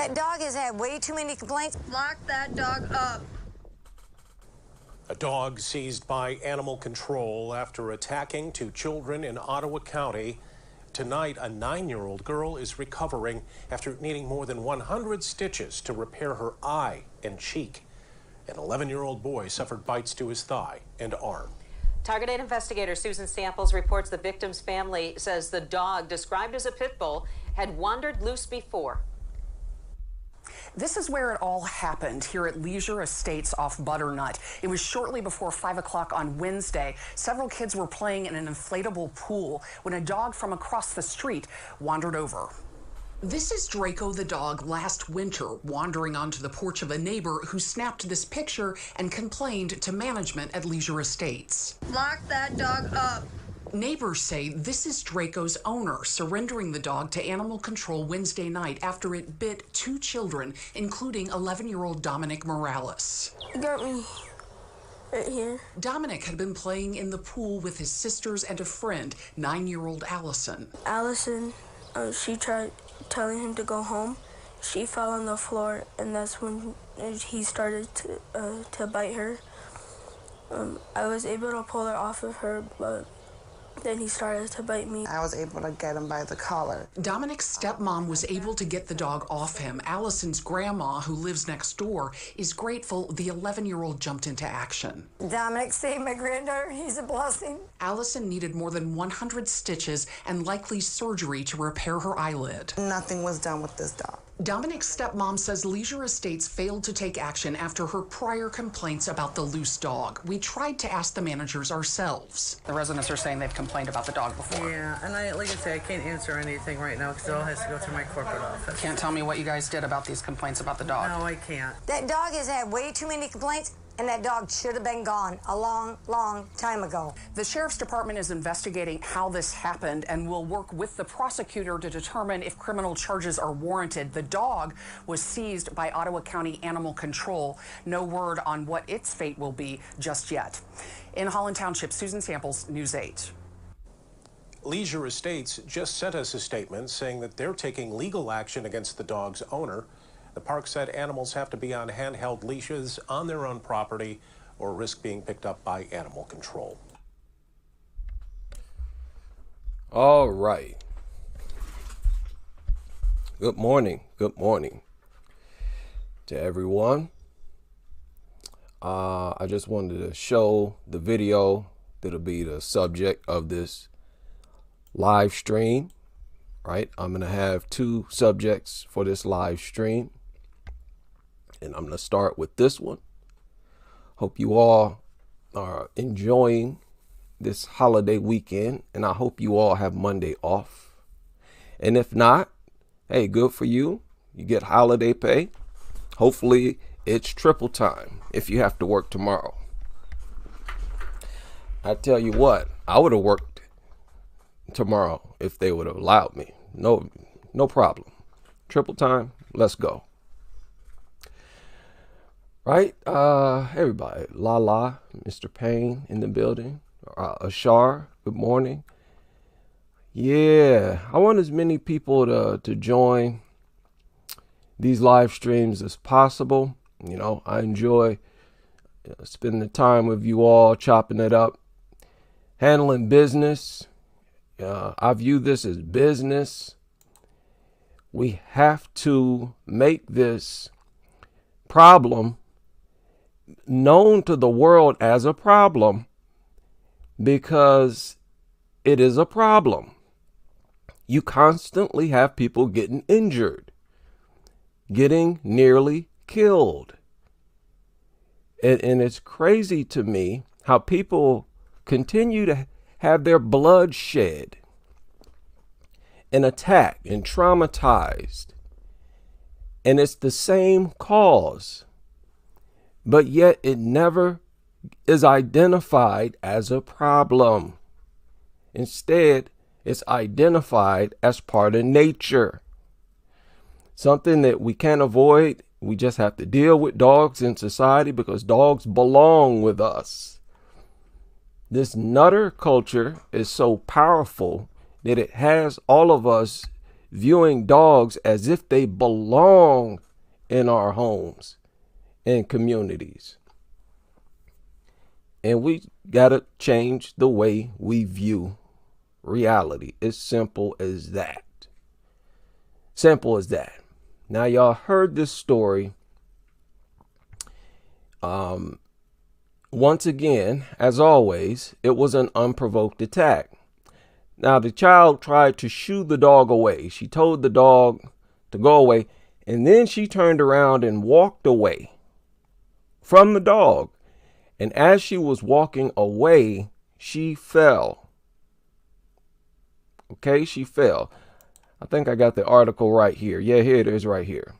That dog has had way too many complaints. Lock that dog up. A dog seized by animal control after attacking two children in Ottawa County. Tonight, a 9-year-old girl is recovering after needing more than 100 stitches to repair her eye and cheek. An 11-year-old boy suffered bites to his thigh and arm. Target 8 investigator Susan Samples reports the victim's family says the dog, described as a pit bull, had wandered loose before. This is where it all happened, here at Leisure Estates off Butternut. It was shortly before 5 o'clock on Wednesday. Several kids were playing in an inflatable pool when a dog from across the street wandered over. This is Draco the dog last winter, wandering onto the porch of a neighbor who snapped this picture and complained to management at Leisure Estates. Lock that dog up. Neighbors say this is Draco's owner surrendering the dog to animal control Wednesday night after it bit two children, including 11-year-old Dominic Morales. It got me right here. Dominic had been playing in the pool with his sisters and a friend, 9-year-old Allison. Allison, she tried telling him to go home. She fell on the floor, and that's when he started to bite her. I was able to pull her off of her, but then he started to bite me. I was able to get him by the collar. Dominic's stepmom was able to get the dog off him. Allison's grandma, who lives next door, is grateful the 11-year-old jumped into action. Dominic saved my granddaughter. He's a blessing. Allison needed more than 100 stitches and likely surgery to repair her eyelid. Nothing was done with this dog. Dominic's stepmom says Leisure Estates failed to take action after her prior complaints about the loose dog. We tried to ask the managers ourselves. The residents are saying they've complained about the dog before. Yeah, and like I say, I can't answer anything right now because it all has to go through my corporate office. Can't tell me what you guys did about these complaints about the dog. No, I can't. That dog has had way too many complaints, and that dog should have been gone a long, long time ago. The Sheriff's Department is investigating how this happened and will work with the prosecutor to determine if criminal charges are warranted. The dog was seized by Ottawa County Animal Control. No word on what its fate will be just yet. In Holland Township, Susan Samples, News 8. Leisure Estates just sent us a statement saying that they're taking legal action against the dog's owner. The park said animals have to be on handheld leashes on their own property or risk being picked up by animal control. All right. Good morning. Good morning to everyone. I just wanted to show the video that'll be the subject of this live stream, right? I'm going to have two subjects for this live stream. And I'm going to start with this one. Hope you all are enjoying this holiday weekend, and I hope you all have Monday off. And if not, hey, good for you. You get holiday pay. Hopefully it's triple time if you have to work tomorrow. I tell you what, I would have worked tomorrow if they would have allowed me. No problem. Triple time, let's go. Right, everybody, Lala, Mr. Payne in the building, Ashar, good morning. Yeah, I want as many people to join these live streams as possible. You know, I enjoy spending the time with you all, chopping it up, handling business. I view this as business. We have to make this problem known to the world as a problem because it is a problem. You constantly have people getting injured, getting nearly killed. And it's crazy to me how people continue to have their blood shed and attacked and traumatized. And it's the same cause, but yet it never is identified as a problem. Instead, it's identified as part of nature. Something that we can't avoid. We just have to deal with dogs in society because dogs belong with us. This nutter culture is so powerful that it has all of us viewing dogs as if they belong in our homes and communities. And we gotta change the way we view reality. It's simple as that. Simple as that. Now, y'all heard this story. Once again, as always, it was an unprovoked attack. Now, the child tried to shoo the dog away. She told the dog to go away, and then she turned around and walked away from the dog. And as she was walking away, she fell. Okay, she fell. I think I got the article right here. Yeah, here it is right here.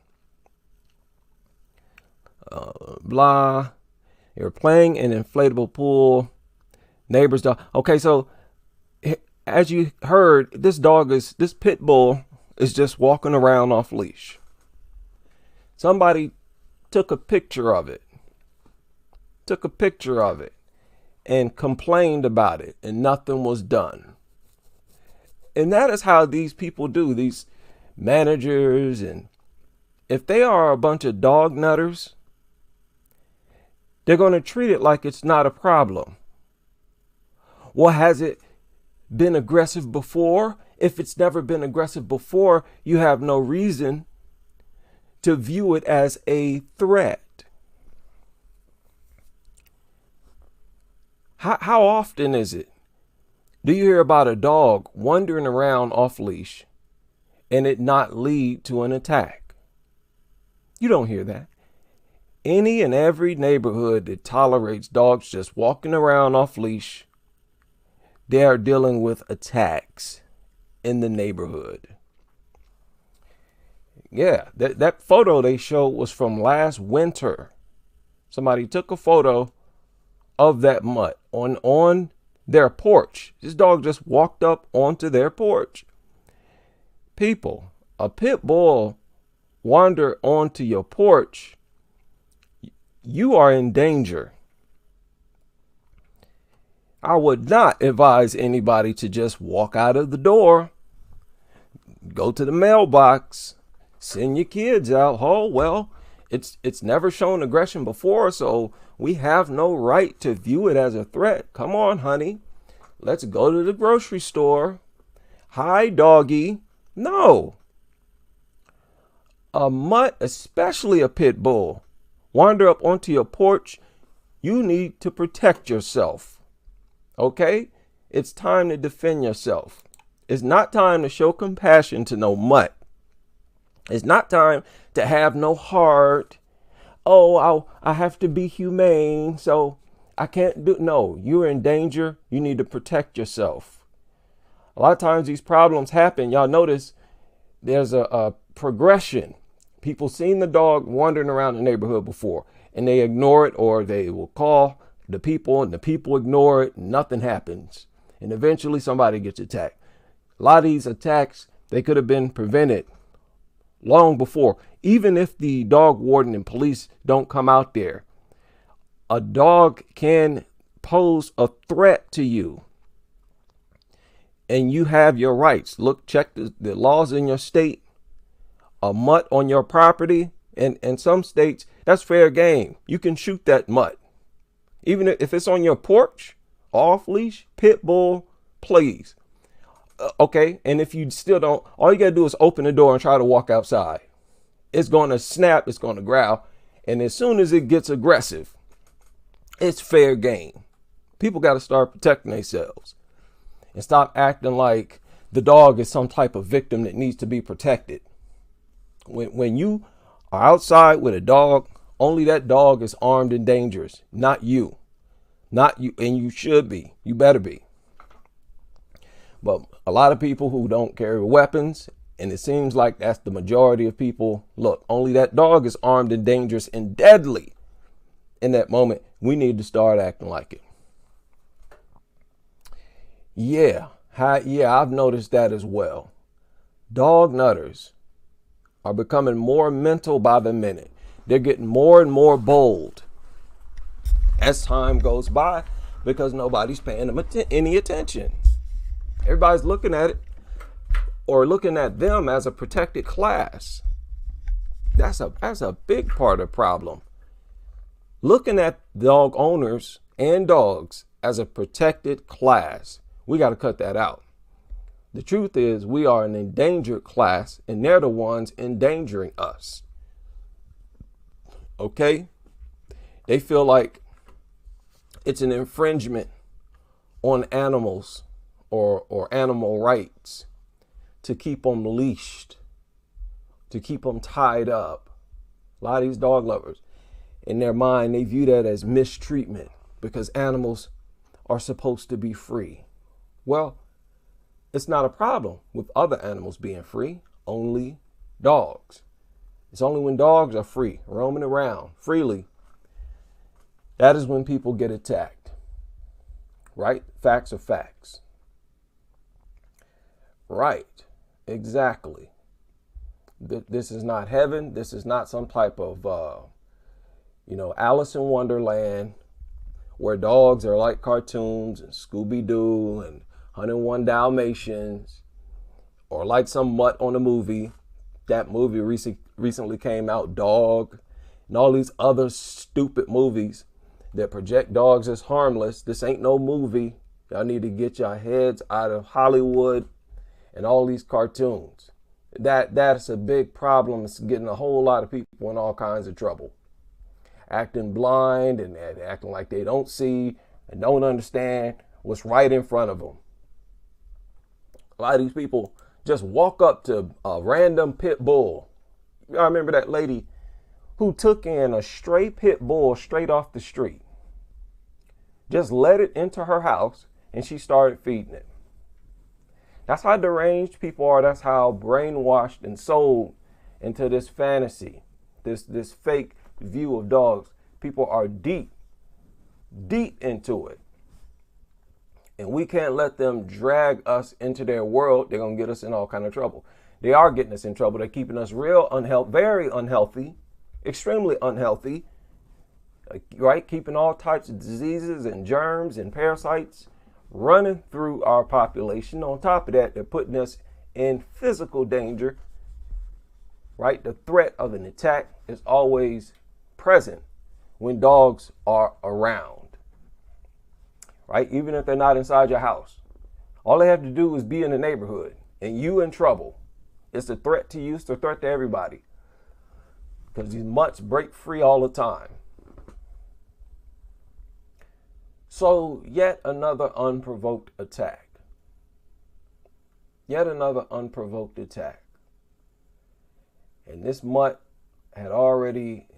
Blah. They were playing an inflatable pool. Neighbor's dog. Okay, so as you heard, this pit bull is just walking around off leash. Somebody took a picture of it. And complained about it, and nothing was done. And that is how these people do, these managers. And if they are a bunch of dog nutters, they're going to treat it like it's not a problem. Well, has it been aggressive before? If it's never been aggressive before, you have no reason to view it as a threat. How often is it? Do you hear about a dog wandering around off leash and it not lead to an attack? You don't hear that. Any and every neighborhood that tolerates dogs just walking around off leash, they are dealing with attacks in the neighborhood. Yeah, that photo they showed was from last winter. Somebody took a photo of that mutt on their porch. This dog just walked up onto their porch. People, a pit bull wander onto your porch, you are in danger. I would not advise anybody to just walk out of the door, go to the mailbox, send your kids out. Oh, well, it's never shown aggression before, so we have no right to view it as a threat. Come on, honey. Let's go to the grocery store. Hi, doggy. No. A mutt, especially a pit bull, wander up onto your porch. You need to protect yourself. Okay? It's time to defend yourself. It's not time to show compassion to no mutt. It's not time to have no heart. Oh, I have to be humane, so I can't do. No, you're in danger. You need to protect yourself. A lot of times these problems happen. Y'all notice there's a progression. People seen the dog wandering around the neighborhood before, and they ignore it, or they will call the people, and the people ignore it, and nothing happens. And eventually somebody gets attacked. A lot of these attacks, they could have been prevented long before. Even if the dog warden and police don't come out there, a dog can pose a threat to you. And you have your rights. Look, check the laws in your state. A mutt on your property, and in some states, that's fair game. You can shoot that mutt. Even if it's on your porch, off leash, pit bull, please. Okay, and if you still don't, all you gotta do is open the door and try to walk outside. It's gonna snap, it's gonna growl, and as soon as it gets aggressive, it's fair game. People gotta start protecting themselves and stop acting like the dog is some type of victim that needs to be protected. When you are outside with a dog, only that dog is armed and dangerous, not you. Not you, and you should be. You better be. But a lot of people who don't carry weapons, and it seems like that's the majority of people, look, only that dog is armed and dangerous and deadly. In that moment, we need to start acting like it. Yeah, I've noticed that as well. Dog nutters are becoming more mental by the minute. They're getting more and more bold as time goes by because nobody's paying them any attention. Everybody's looking at it. or looking at them as a protected class. That's a big part of the problem. Looking at dog owners and dogs as a protected class. We got to cut that out. The truth is we are an endangered class, and they're the ones endangering us. Okay? They feel like it's an infringement on animals or animal rights to keep them leashed, to keep them tied up. A lot of these dog lovers, in their mind, they view that as mistreatment because animals are supposed to be free. Well, it's not a problem with other animals being free, only dogs. It's only when dogs are free, roaming around freely, that is when people get attacked. Right? Facts are facts. Right. Exactly. This is not heaven. This is not some type of, Alice in Wonderland, where dogs are like cartoons and Scooby-Doo and 101 Dalmatians, or like some mutt on a movie. That movie recently came out, Dog, and all these other stupid movies that project dogs as harmless. This ain't no movie. Y'all need to get your heads out of Hollywood and all these cartoons. That's a big problem. It's getting a whole lot of people in all kinds of trouble. Acting blind and acting like they don't see and don't understand what's right in front of them. A lot of these people just walk up to a random pit bull. I remember that lady who took in a stray pit bull straight off the street. Just let it into her house and she started feeding it. That's how deranged people are. That's how brainwashed and sold into this fantasy, this fake view of dogs. People are deep into it. And we can't let them drag us into their world. They're going to get us in all kind of trouble. They are getting us in trouble. They're keeping us very unhealthy, extremely unhealthy, right? Keeping all types of diseases and germs and parasites running through our population. On top of that, they're putting us in physical danger, right? The threat of an attack is always present when dogs are around. Right? Even if they're not inside your house. All they have to do is be in the neighborhood and you in trouble. It's a threat to you. It's a threat to everybody. Because these mutts break free all the time. So yet another unprovoked attack. Yet another unprovoked attack. And this mutt had already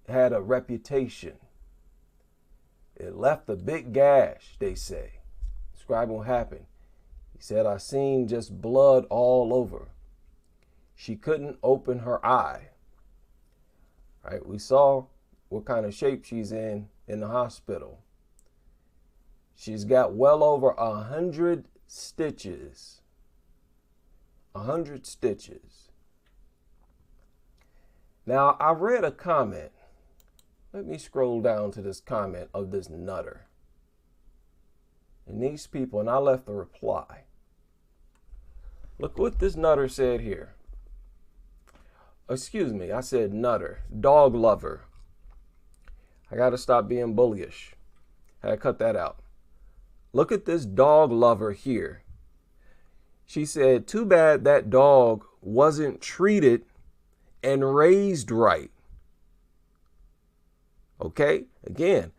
had a reputation. It left a big gash, they say. Describing what happened. He said, I seen just blood all over. She couldn't open her eye. Right? We saw what kind of shape she's in the hospital. She's got well over 100 stitches. 100 stitches. Now, I read a comment. Let me scroll down to this comment of this nutter. And these people, and I left a reply. Look what this nutter said here. Excuse me, I said nutter. Dog lover. I got to stop being bullyish. I had to cut that out. Look at this dog lover here. She said, too bad that dog wasn't treated and raised right. Okay, again,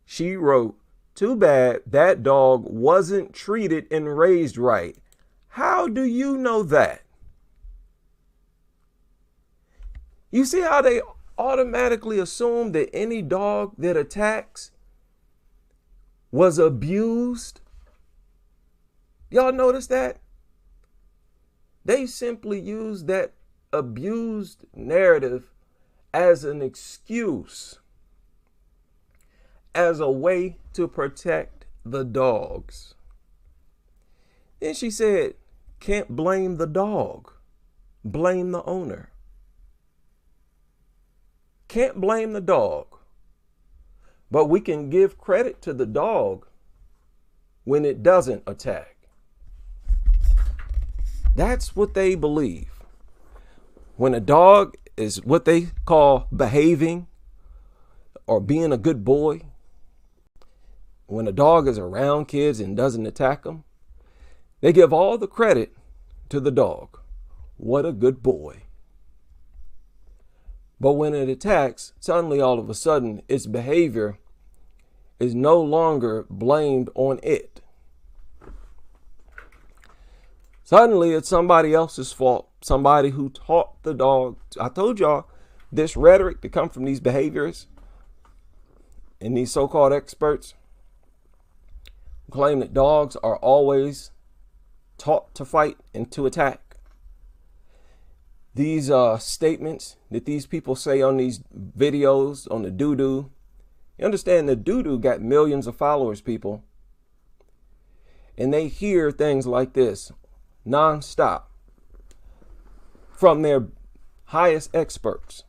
she wrote, too bad that dog wasn't treated and raised right. How do you know that? You see how they automatically assume that any dog that attacks was abused? Y'all notice that? They simply use that abused narrative as an excuse, as a way to protect the dogs. Then she said, can't blame the dog, blame the owner. Can't blame the dog, but we can give credit to the dog when it doesn't attack. That's what they believe. When a dog is what they call behaving or being a good boy, when a dog is around kids and doesn't attack them, they give all the credit to the dog. What a good boy. But when it attacks, suddenly all of a sudden its behavior is no longer blamed on it. Suddenly it's somebody else's fault. Somebody who taught the dog. I told y'all this rhetoric to come from these behaviorists and these so-called experts claim that dogs are always taught to fight and to attack. These statements that these people say on these videos on the doo-doo. You understand the doo-doo got millions of followers, people. And they hear things like this nonstop from their highest experts.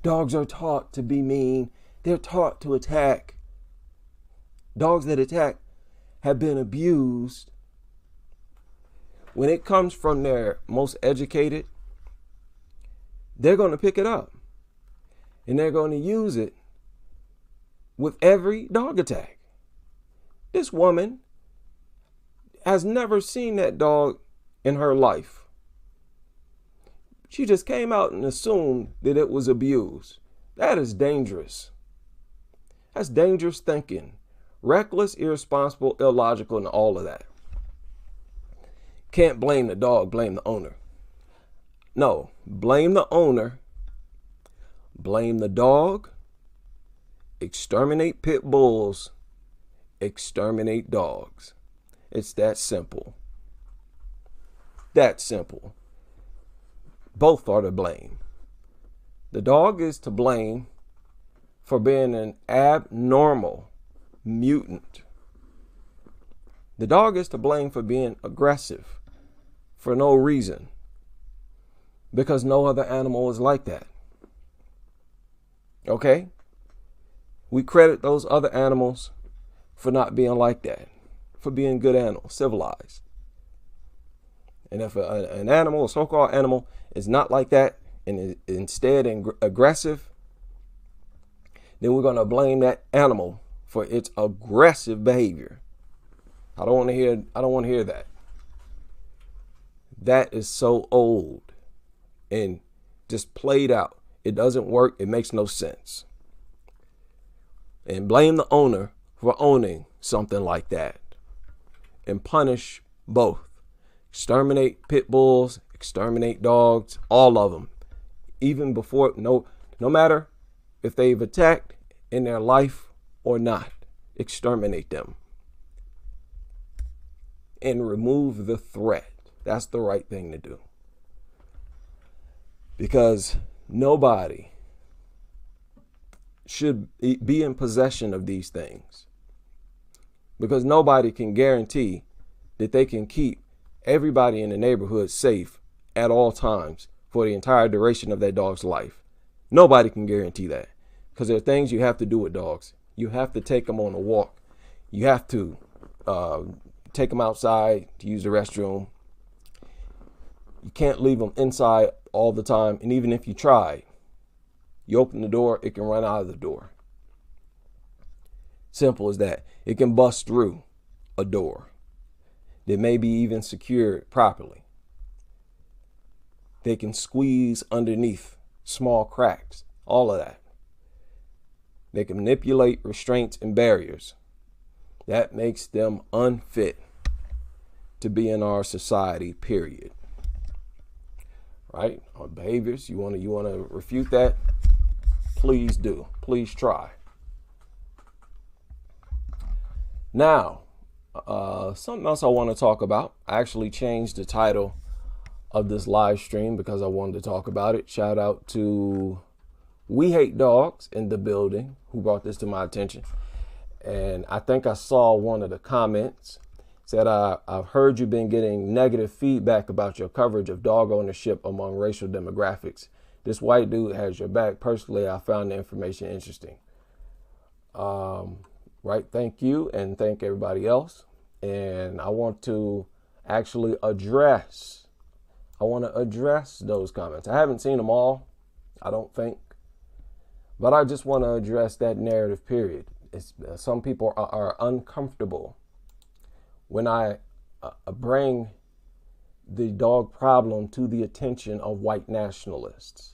Dogs are taught to be mean. They're taught to attack. Dogs that attack have been abused. When it comes from their most educated, they're going to pick it up and they're going to use it with every dog attack. This woman has never seen that dog in her life. She just came out and assumed that it was abused. That is dangerous. That's dangerous thinking. Reckless, irresponsible, illogical, and all of that. Can't blame the dog, blame the owner. No, blame the owner, blame the dog, exterminate pit bulls, exterminate dogs. It's that simple. That simple. Both are to blame. The dog is to blame for being an abnormal mutant. The dog is to blame for being aggressive for no reason, because no other animal is like that. Okay? We credit those other animals for not being like that, for being good animals, civilized. And if an animal, a so-called animal, is not like that and is instead aggressive, then we're going to blame that animal for its aggressive behavior. I don't want to hear that. That is so old and just played out. It doesn't work. It makes no sense. And blame the owner for owning something like that. And punish both. Exterminate pit bulls, exterminate dogs, all of them. Even before, no matter if they've attacked in their life or not, exterminate them. And remove the threat. That's the right thing to do. Because nobody should be in possession of these things. Because nobody can guarantee that they can keep everybody in the neighborhood safe at all times for the entire duration of that dog's life. Nobody can guarantee that. Because there are things you have to do with dogs. You have to take them on a walk. You have to take them outside to use the restroom. You can't leave them inside all the time. And even if you try, you open the door, it can run out of the door. Simple as that. It can bust through a door that may be even secured properly. They can squeeze underneath small cracks, all of that. They can manipulate restraints and barriers. That makes them unfit to be in our society, period. Right? Our behaviors, you want to refute that? Please do. Please try. Now, something else I want to talk about. I actually changed the title of this live stream because I wanted to talk about it. Shout out to We Hate Dogs in the building who brought this to my attention. And I think I saw one of the comments said, I've heard you've been getting negative feedback about your coverage of dog ownership among racial demographics. This white dude has your back. Personally, I found the information interesting. Right. Thank you. And thank everybody else. And I want to actually address. I want to address those comments. I haven't seen them all, I don't think. But I just want to address that narrative, period. Some people are uncomfortable when I bring the dog problem to the attention of white nationalists.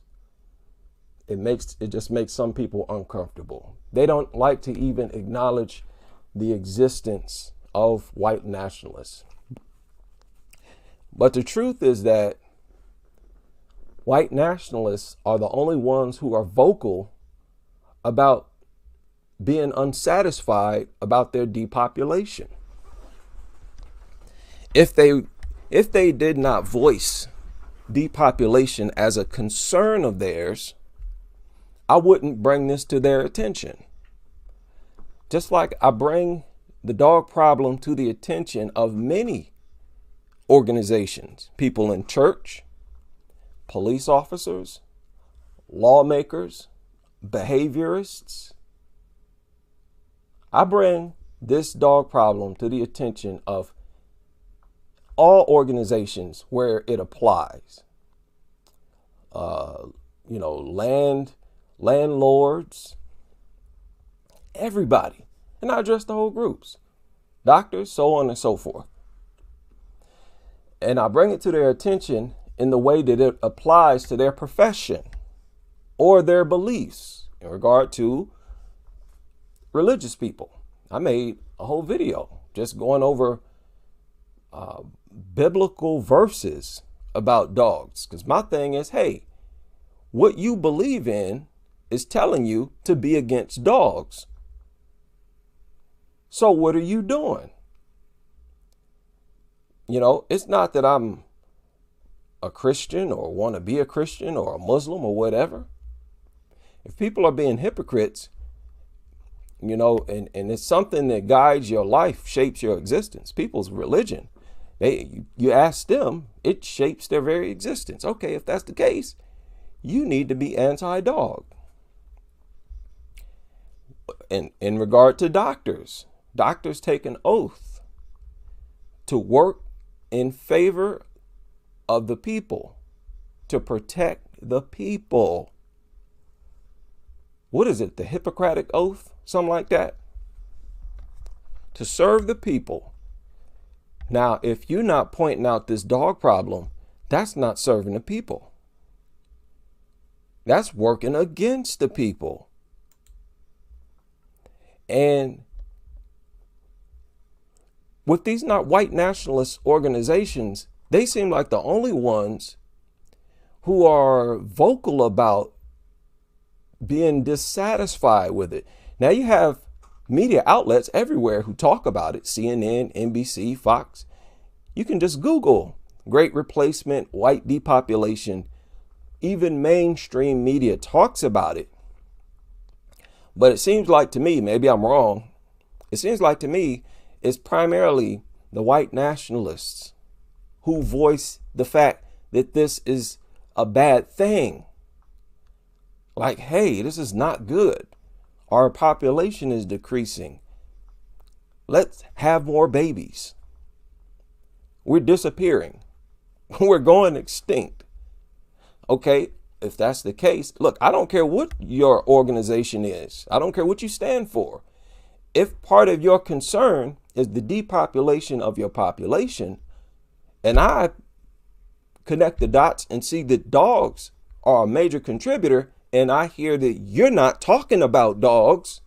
It just makes some people uncomfortable. They don't like to even acknowledge the existence of white nationalists. But the truth is that white nationalists are the only ones who are vocal about being unsatisfied about their depopulation. If they did not voice depopulation as a concern of theirs, I wouldn't bring this to their attention. Just like I bring the dog problem to the attention of many organizations, people in church, police officers, lawmakers, behaviorists. I bring this dog problem to the attention of all organizations where it applies. Landlords, everybody. And I address the whole groups, doctors, so on and so forth. And I bring it to their attention in the way that it applies to their profession or their beliefs in regard to religious people. I made a whole video just going over biblical verses about dogs. Because my thing is, hey, what you believe in is telling you to be against dogs. So what are you doing? You know, it's not that I'm a Christian or want to be a Christian or a Muslim or whatever. If people are being hypocrites, you know, and it's something that guides your life, shapes your existence, people's religion, you ask them, it shapes their very existence. Okay, if that's the case, you need to be anti-dog. And in regard to doctors take an oath to work in favor of the people, to protect the people. What is it? The Hippocratic Oath? Something like that. To serve the people. Now, if you're not pointing out this dog problem, that's not serving the people. That's working against the people. And with these not white nationalist organizations, they seem like the only ones who are vocal about being dissatisfied with it. Now you have media outlets everywhere who talk about it. CNN, NBC, Fox. You can just Google Great Replacement, white depopulation. Even mainstream media talks about it. But it seems like to me, maybe I'm wrong, it seems like to me it's primarily the white nationalists who voice the fact that this is a bad thing. Like, hey, this is not good. Our population is decreasing. Let's have more babies. We're disappearing. We're going extinct. Okay, if that's the case, look, I don't care what your organization is. I don't care what you stand for. If part of your concern is the depopulation of your population, and I connect the dots and see that dogs are a major contributor, and I hear that you're not talking about dogs,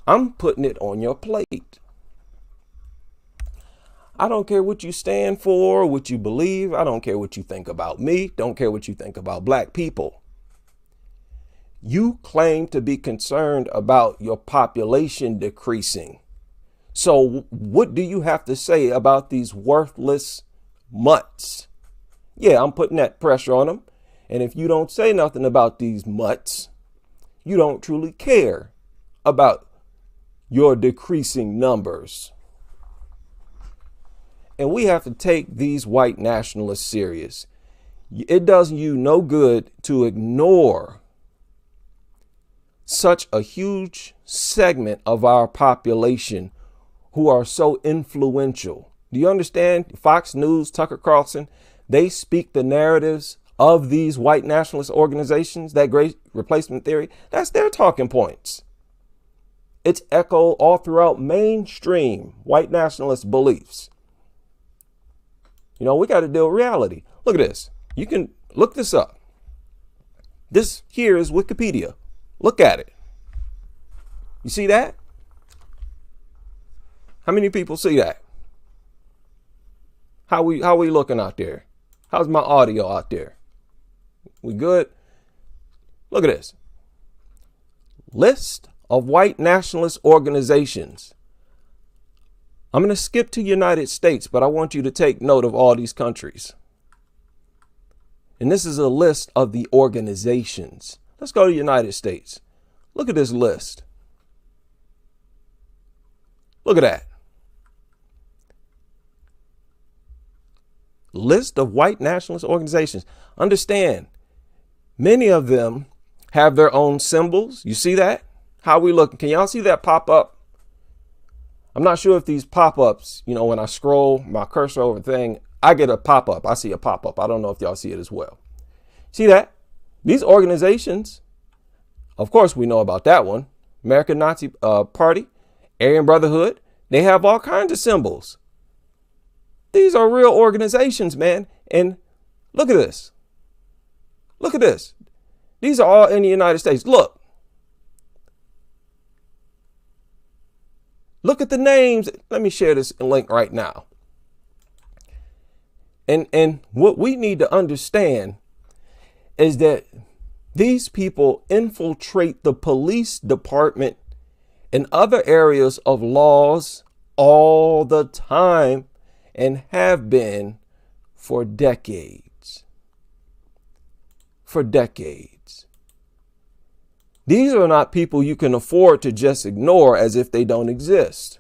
I'm putting it on your plate. I don't care what you stand for, what you believe. I don't care what you think about me. Don't care what you think about black people. You claim to be concerned about your population decreasing. So what do you have to say about these worthless mutts? Yeah, I'm putting that pressure on them. And if you don't say nothing about these mutts, you don't truly care about your decreasing numbers. And we have to take these white nationalists serious. It does you no good to ignore such a huge segment of our population who are so influential. Do you understand? Fox News, Tucker Carlson, they speak the narratives of these white nationalist organizations, that great replacement theory. That's their talking points. It's echoed all throughout mainstream white nationalist beliefs. You know, we got to deal with reality. Look at this. You can look this up. This here is Wikipedia. Look at it. You see that? How many people see that? How we looking out there? How's my audio out there? We good? Look at this. List of white nationalist organizations. I'm going to skip to United States, but I want you to take note of all these countries. And this is a list of the organizations. Let's go to United States. Look at this list. Look at that. List of white nationalist organizations. Understand, many of them have their own symbols. You see that? How we looking? Can y'all see that pop up? I'm not sure if these pop-ups, you know, when I scroll my cursor over thing, I get a pop-up. I see a pop-up. I don't know if y'all see it as well. See that? These organizations, of course, we know about that one. American Nazi Party, Aryan Brotherhood. They have all kinds of symbols. These are real organizations, man. And look at this. Look at this. These are all in the United States. Look. Look at the names. Let me share this link right now. And what we need to understand is that these people infiltrate the police department and other areas of laws all the time and have been for decades. For decades. These are not people you can afford to just ignore as if they don't exist.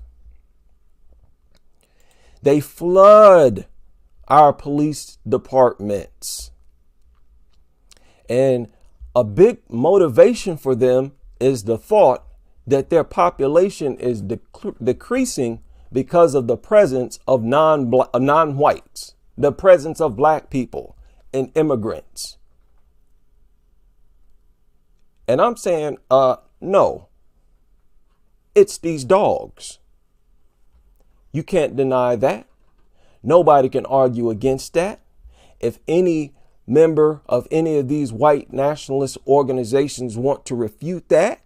They flood our police departments. And a big motivation for them is the thought that their population is decreasing because of the presence of non-whites, the presence of black people and immigrants. And I'm saying, no, it's these dogs. You can't deny that. Nobody can argue against that. If any member of any of these white nationalist organizations want to refute that,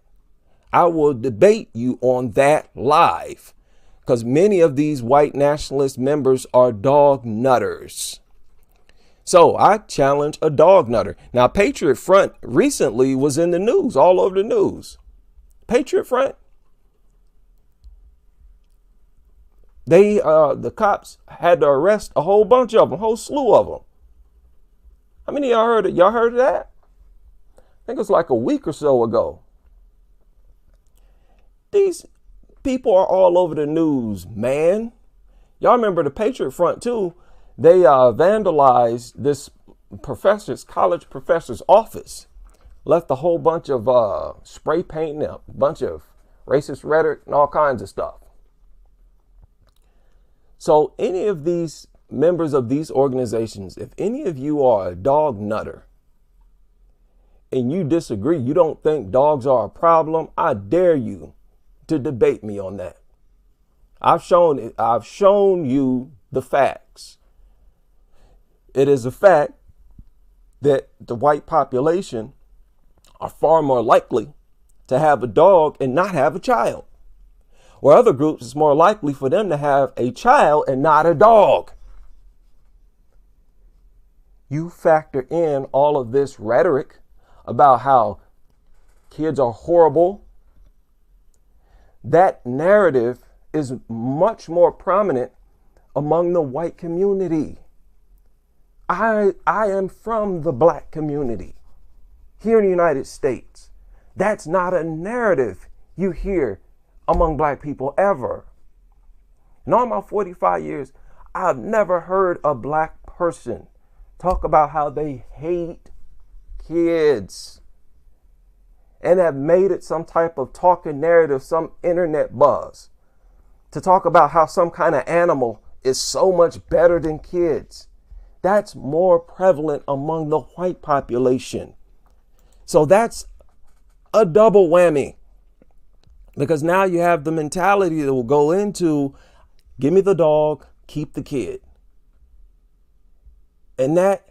I will debate you on that live, because many of these white nationalist members are dog nutters. So I challenge a dog nutter. Now, Patriot Front recently was in the news, all over the news. Patriot Front. The cops had to arrest a whole bunch of them, a whole slew of them. How many of y'all heard it? Y'all heard of that? I think it was like a week or so ago. These people are all over the news, man. Y'all remember the Patriot Front too. They vandalized this college professor's office, left a whole bunch of spray paint, a bunch of racist rhetoric and all kinds of stuff. So any of these members of these organizations, if any of you are a dog nutter and you disagree, you don't think dogs are a problem, I dare you to debate me on that. I've shown you the facts. It is a fact that the white population are far more likely to have a dog and not have a child. Or other groups, it's more likely for them to have a child and not a dog. You factor in all of this rhetoric about how kids are horrible. That narrative is much more prominent among the white community. I am from the black community here in the United States. That's not a narrative you hear among black people ever. In all my 45 years, I've never heard a black person talk about how they hate kids and have made it some type of talking narrative, some internet buzz, to talk about how some kind of animal is so much better than kids. That's more prevalent among the white population. So that's a double whammy, because now you have the mentality that will go into, give me the dog, keep the kid. And that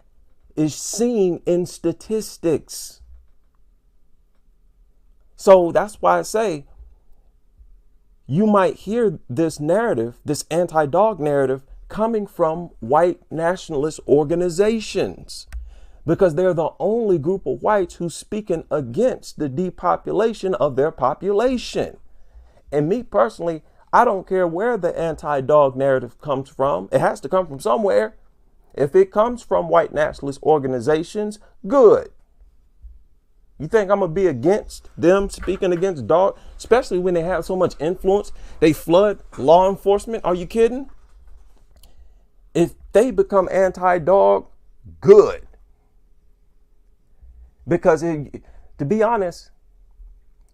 is seen in statistics. So that's why I say you might hear this narrative, this anti-dog narrative, coming from white nationalist organizations, because they're the only group of whites who's speaking against the depopulation of their population. And me personally, I don't care where the anti-dog narrative comes from. It has to come from somewhere. If it comes from white nationalist organizations, good. You think I'm going to be against them speaking against dogs, especially when they have so much influence? They flood law enforcement. Are you kidding? If they become anti-dog, good. Because to be honest,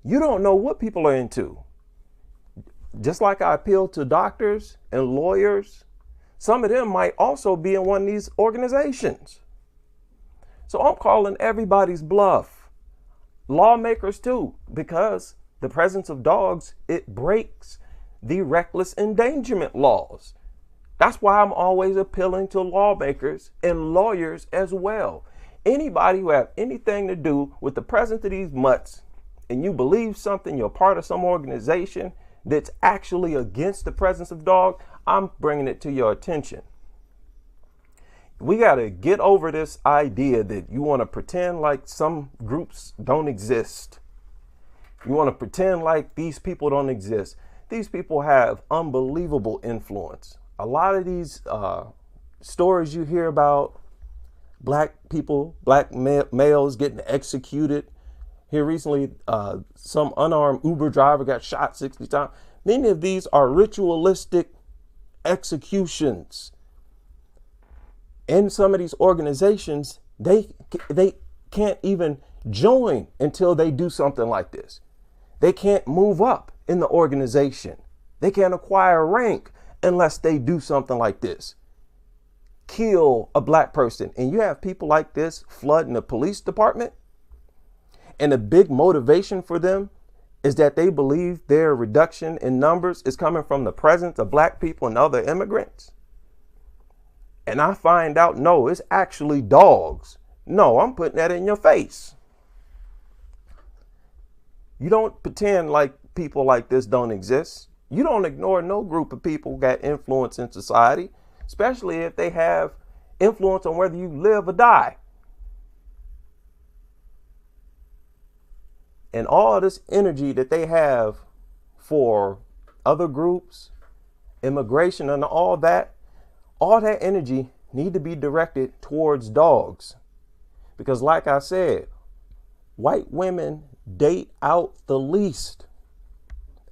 you don't know what people are into. Just like I appeal to doctors and lawyers, some of them might also be in one of these organizations. So I'm calling everybody's bluff. Lawmakers too, because the presence of dogs, it breaks the reckless endangerment laws. That's why I'm always appealing to lawmakers and lawyers as well. Anybody who have anything to do with the presence of these mutts, and you believe something, you're part of some organization that's actually against the presence of dogs, I'm bringing it to your attention. We got to get over this idea that you want to pretend like some groups don't exist. You want to pretend like these people don't exist. These people have unbelievable influence. A lot of these stories you hear about black people, black males getting executed. Here recently, some unarmed Uber driver got shot 60 times. Many of these are ritualistic executions. In some of these organizations, they can't even join until they do something like this. They can't move up in the organization. They can't acquire rank unless they do something like this. Kill a black person. And you have people like this flooding the police department. And a big motivation for them is that they believe their reduction in numbers is coming from the presence of black people and other immigrants. And I find out, no, it's actually dogs. No, I'm putting that in your face. You don't pretend like people like this don't exist. You don't ignore no group of people who got influence in society, especially if they have influence on whether you live or die. And all this energy that they have for other groups, immigration and all that energy need to be directed towards dogs. Because like I said, white women date out the least.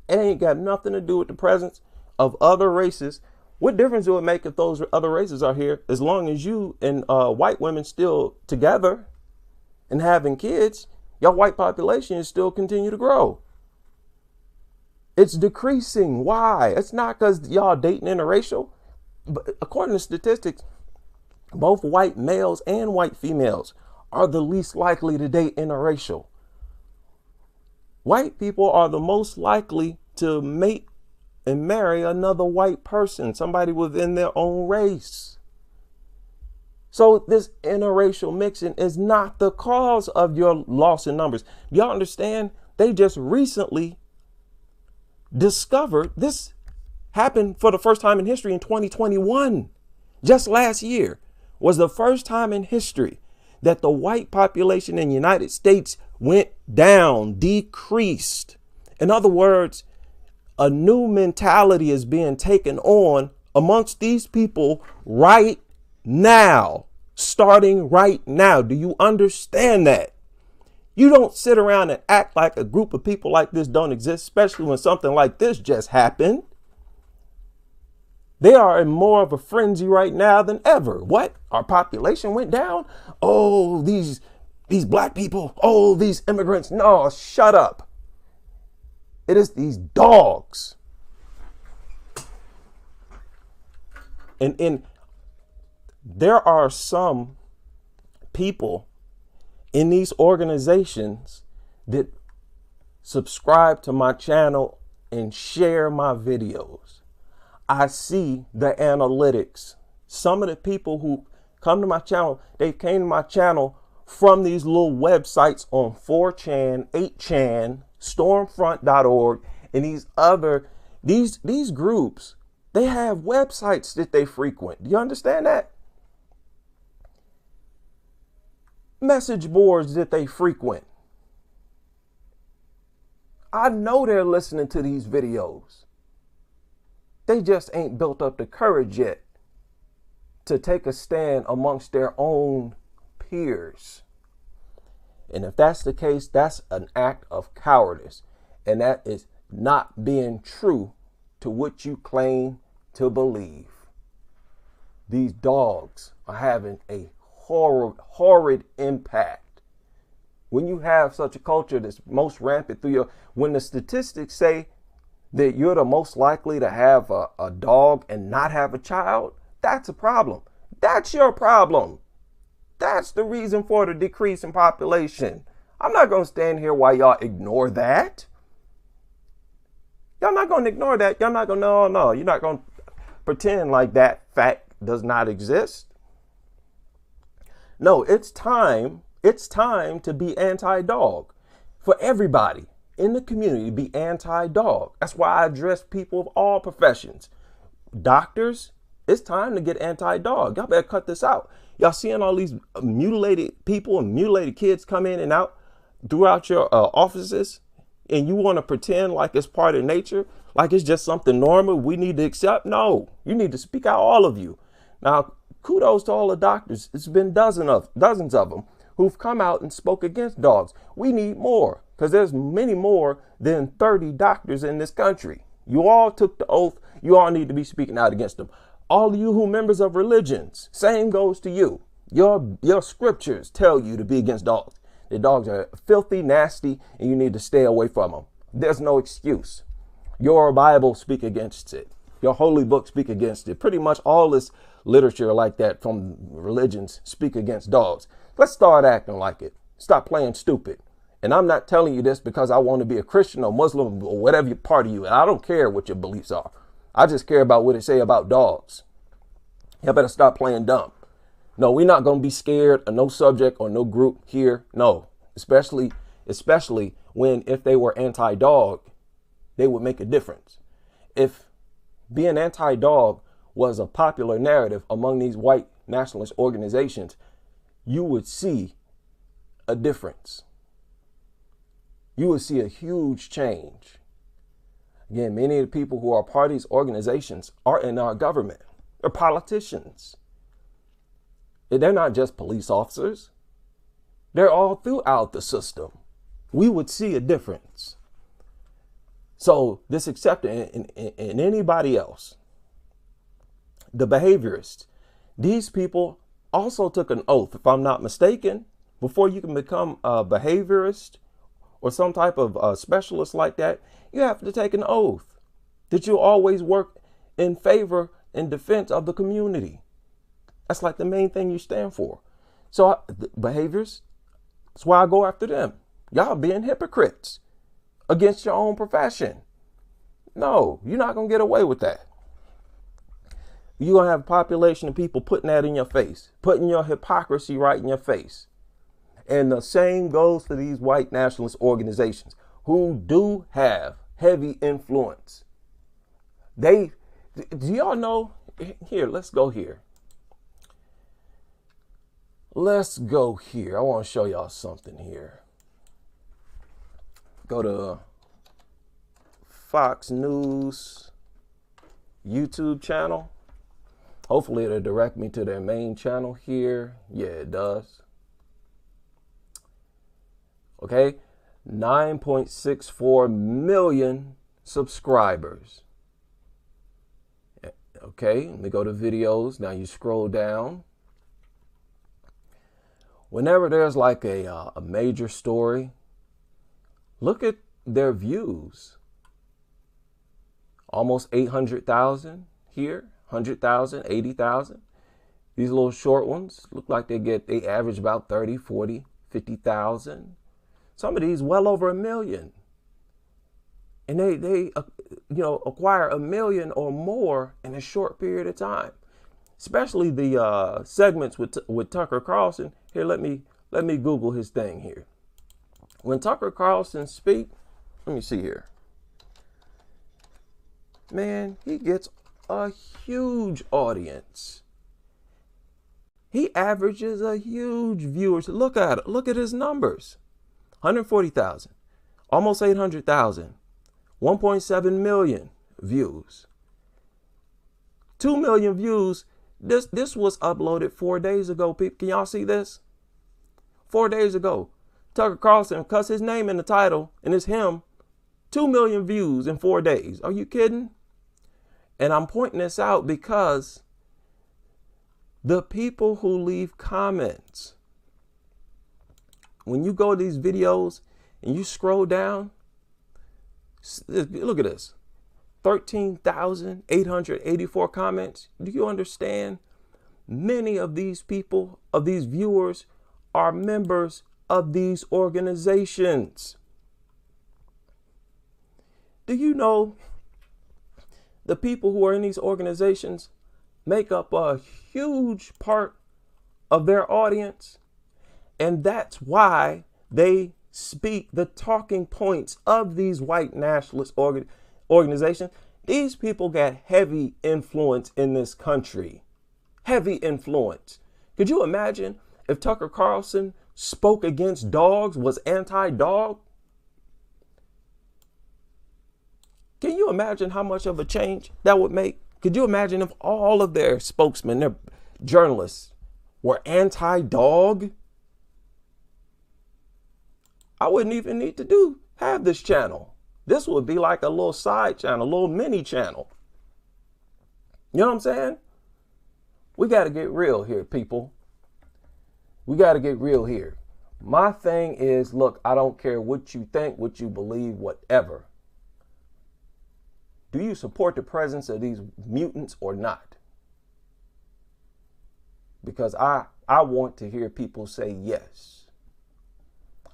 It ain't got nothing to do with the presence of other races. What difference do it make if those other races are here, as long as you and white women still together and having kids? Your white population is still continue to grow. It's decreasing. Why? It's not because y'all dating interracial. But according to statistics, both white males and white females are the least likely to date interracial. White people are the most likely to mate and marry another white person, somebody within their own race. So this interracial mixing is not the cause of your loss in numbers. Y'all understand? They just recently discovered this happened for the first time in history in 2021. Just last year was the first time in history that the white population in the United States went down, decreased. In other words, a new mentality is being taken on amongst these people right now, starting right now. Do you understand that? You don't sit around and act like a group of people like this don't exist, especially when something like this just happened. They are in more of a frenzy right now than ever. What? Our population went down? Oh, these black people. Oh, these immigrants. No, shut up. It is these dogs. And there are some people in these organizations that subscribe to my channel and share my videos. I see the analytics. Some of the people who come to my channel, they came to my channel from these little websites on 4chan, 8chan, stormfront.org, and these groups. They have websites that they frequent. Do you understand that? Message boards that they frequent. I know they're listening to these videos. They just ain't built up the courage yet to take a stand amongst their own peers. And if that's the case, that's an act of cowardice. And that is not being true to what you claim to believe. These dogs are having a horrid impact. When you have such a culture that's most rampant when the statistics say that you're the most likely to have a dog and not have a child, that's a problem. That's your problem. That's the reason for the decrease in population. I'm not going to stand here while y'all ignore that. Y'all not going to ignore that. Y'all not going to, no, you're not going to pretend like that fact does not exist. No, it's time to be anti-dog. For everybody in the community to be anti-dog. That's why I address people of all professions. Doctors, it's time to get anti-dog. Y'all better cut this out. Y'all seeing all these mutilated people and mutilated kids come in and out throughout your offices, and you want to pretend like it's part of nature, like it's just something normal we need to accept? No, you need to speak out, all of you. Now, kudos to all the doctors. It's been dozens of them who've come out and spoke against dogs. We need more, because there's many more than 30 doctors in this country. You all took the oath. You all need to be speaking out against them. All of you who members of religions, same goes to you. Your scriptures tell you to be against dogs. The dogs are filthy, nasty, and you need to stay away from them. There's no excuse. Your Bible speak against it. Your holy book speak against it. Pretty much all this literature like that from religions speak against dogs. Let's start acting like it. Stop playing stupid. And I'm not telling you this because I want to be a Christian or Muslim or whatever part of you. And I don't care what your beliefs are. I just care about what it say about dogs. You better stop playing dumb. No, we're not going to be scared of no subject or no group here. No, especially when if they were anti-dog, they would make a difference. If being anti-dog was a popular narrative among these white nationalist organizations, you would see a difference. You would see a huge change. Again, many of the people who are part of these organizations are in our government. They're politicians. They're not just police officers. They're all throughout the system. We would see a difference. So this acceptance in anybody else, the behaviorists, these people also took an oath, if I'm not mistaken, before you can become a behaviorist or some type of specialist like that, you have to take an oath that you always work in favor and defense of the community. That's like the main thing you stand for. So behaviors, that's why I go after them. Y'all being hypocrites against your own profession. No, you're not going to get away with that. You're going to have a population of people putting that in your face, putting your hypocrisy right in your face. And the same goes for these white nationalist organizations who do have heavy influence. Do y'all know? Here, let's go here. Let's go here. I want to show y'all something here. Go to Fox News YouTube channel. Hopefully it'll direct me to their main channel here. Yeah, it does. Okay, 9.64 million subscribers. Okay, let me go to videos. Now you scroll down. Whenever there's like a major story, look at their views. Almost 800,000 here, 100,000, 80,000. These little short ones look like they average about 30, 40, 50,000. Some of these well over 1 million. And they acquire 1 million or more in a short period of time. Especially the segments with Tucker Carlson. Here, let me Google his thing here. When Tucker Carlson speak, let me see here. Man, he gets a huge audience. He averages a huge viewers. Look at it. Look at his numbers. 140,000, almost 800,000, 1.7 million views, 2 million views. This was uploaded 4 days ago. People, can y'all see this? 4 days ago, Tucker Carlson cuts his name in the title, and it's him. 2 million views in 4 days. Are you kidding? And I'm pointing this out because the people who leave comments, when you go to these videos and you scroll down, look at this. 13,884 comments. Do you understand? Many of these people, of these viewers, are members of these organizations. Do you know the people who are in these organizations make up a huge part of their audience? And that's why they speak the talking points of these white nationalist organizations. These people got heavy influence in this country. Heavy influence. Could you imagine if Tucker Carlson spoke against dogs, was anti-dog? Can you imagine how much of a change that would make? Could you imagine if all of their spokesmen, their journalists, were anti-dog? I wouldn't even need to have this channel. This would be like a little side channel, a little mini channel. You know what I'm saying? We got to get real here, people. We got to get real here. My thing is, look, I don't care what you think, what you believe, whatever. Do you support the presence of these mutants or not? Because I want to hear people say yes.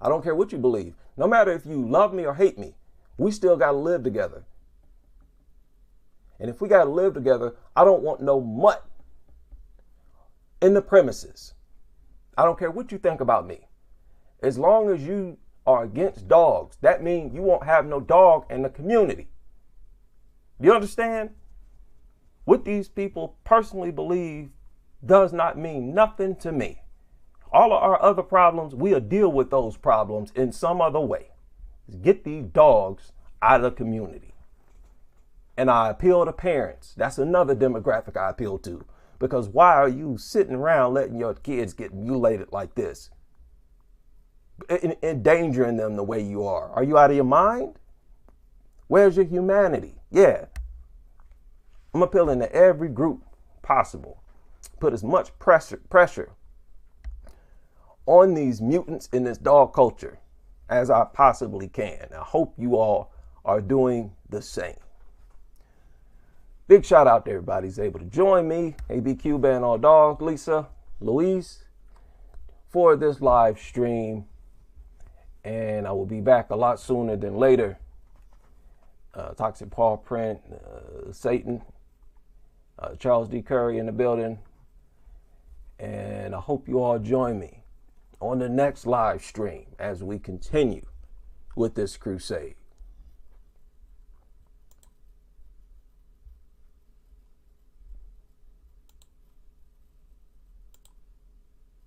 I don't care what you believe. No matter if you love me or hate me, we still got to live together. And if we got to live together, I don't want no mutt in the premises. I don't care what you think about me. As long as you are against dogs, that means you won't have no dog in the community. Do you understand? What these people personally believe does not mean nothing to me. All of our other problems, we'll deal with those problems in some other way. Get these dogs out of the community. And I appeal to parents. That's another demographic I appeal to. Because why are you sitting around letting your kids get mutilated like this? Endangering them the way you are. Are you out of your mind? Where's your humanity? Yeah. I'm appealing to every group possible. Put as much pressure on these mutants in this dog culture as I possibly can. I hope you all are doing the same. Big shout out to everybody who's able to join me, ABQ Band All Dogs, Lisa, Louise, for this live stream. And I will be back a lot sooner than later. Toxic Paw Print, Satan, Charles D. Curry in the building. And I hope you all join me on the next live stream as we continue with this crusade.